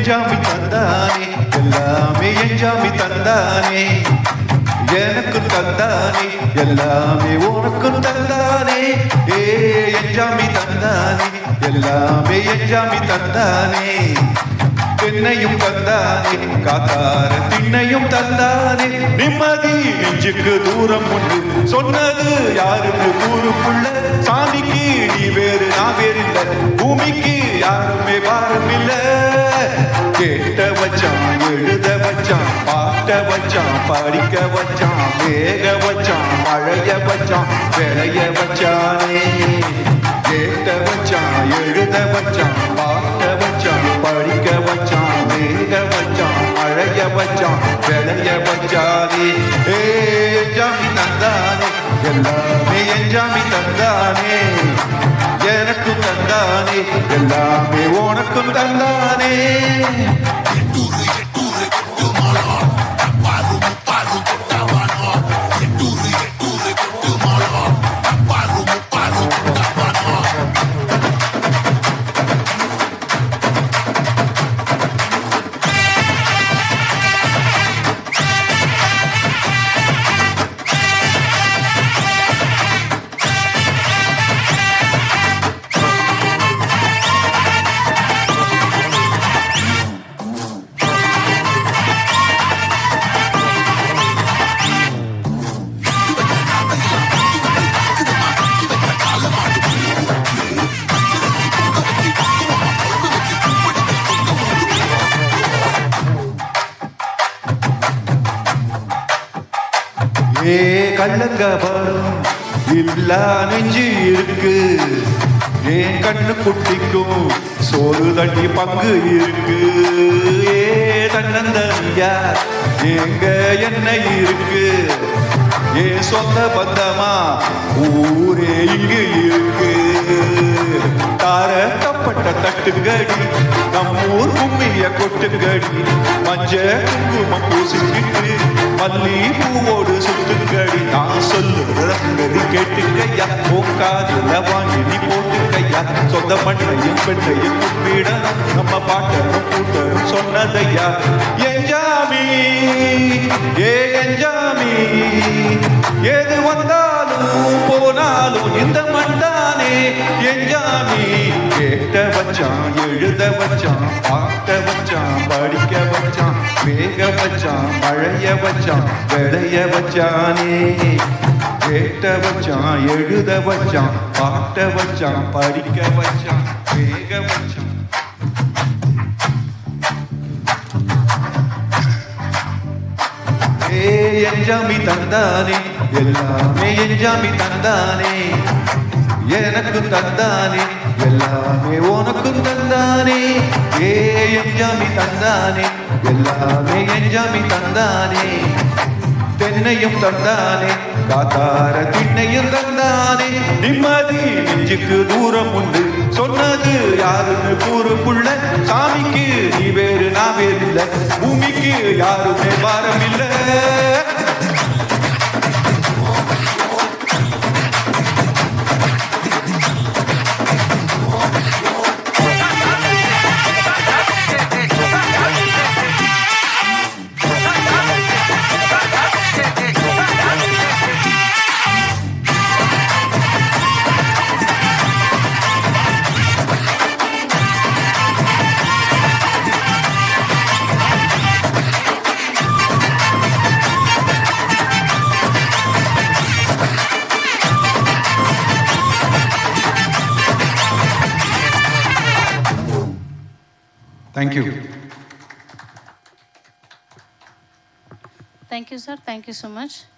எஞ்சாமி தந்தானே எல்லாமே எஞ்சாமி தந்தானே எனக்கு தந்தானே எல்லாமே உனக்கு தந்தானே எஞ்சாமி தந்தானே எல்லாமே எஞ்சாமி தந்தானே தென்னையும் தந்தானே காத்தார திண்ணையும் தந்தானே நிம்மதி நெஞ்சுக்கு தூரம் உண்டு சொன்னது யாருக்கு கூறுக்குள்ள சாமிக்கு நீ வேறு நான் வேறு இல்லை பூமிக்கு யாருமே பாரம் இல்லை கேட்ட வச்சான் எழுத வச்சான் பாட்ட வச்சான் படிக்க வச்சான் வேக வச்சான் மழைய வச்சான் விளைய வச்சானே கேட்ட வச்சான் எழுத வச்சான் பாட்ட வச்சான் படிக்க வச்சான் வேக வச்சான் மழைய வச்சான் விளைய வச்சானே எஞ்சாமி தந்தானே எல்லாமே எஞ்சாமி தந்தானே எனக்கு தந்தானே எல்லாமே உனக்கும் தந்தானே கள்ளங்கபரம் இல்லா நெஞ்சு இருக்கு ஏன் கண்ணு குட்டிக்கும் சோறு தண்ணி பங்கு இருக்கு தன்னந்தனியா எங்க என்ன இருக்கு ஏன் சொந்த பந்தமா ஊரே இங்கு இருக்கு தாரப்பட்ட தட்டுங்கடி நம்மூர் கும்மிய கொட்டுங்கடி மஞ்ச குங்குமம் பூசிக்கிட்டு மல்லி பூவோடு சுத்துங்கடி நான் சொல்லுறங்கடி கேட்டுக்கையா போக்காதுல வாங்கி போட்டுக்கையா சொந்த மண்ணையும் பெண்ணையும் கும்பிட நம்ம பாட்டரும் கூட்டரும் சொன்னதையா எஞ்சாமி எஞ்சாமி எது வந்தாலும் போனாலும் இந்த மண்டானே எஞ்சாமி கேட்ட வச்சான் எழுத வச்சான் பாட்ட வச்சான் படிக்க வச்சான் வேக வச்சான் மழைய வச்சான் விளைய வச்சானே கேட்ட வச்சான் எழுத வச்சான் பாட்ட வச்சான் படிக்க வச்சான் வேக வச்சான் எஞ்சாமி தந்தானே எல்லாமே எஞ்சாமி தந்தானே எனக்கு தந்தானே எல்லாமே உனக்கும் தந்தானே எஞ்சாமி தந்தானே எல்லாமே எஞ்சாமி தந்தானே தென்னையும் தந்தானே காத்தார திண்ணையும் தந்தானே நிம்மதி நெஞ்சுக்கு தூரம் உண்டு சொன்னது யாருன்னு கூறுக்குள்ள சாமிக்கு நீ வேறு நான் வேறு இல்லை பூமிக்கு யாருமே பாரம் இல்லை Thank you. Thank you, sir. Thank you so much.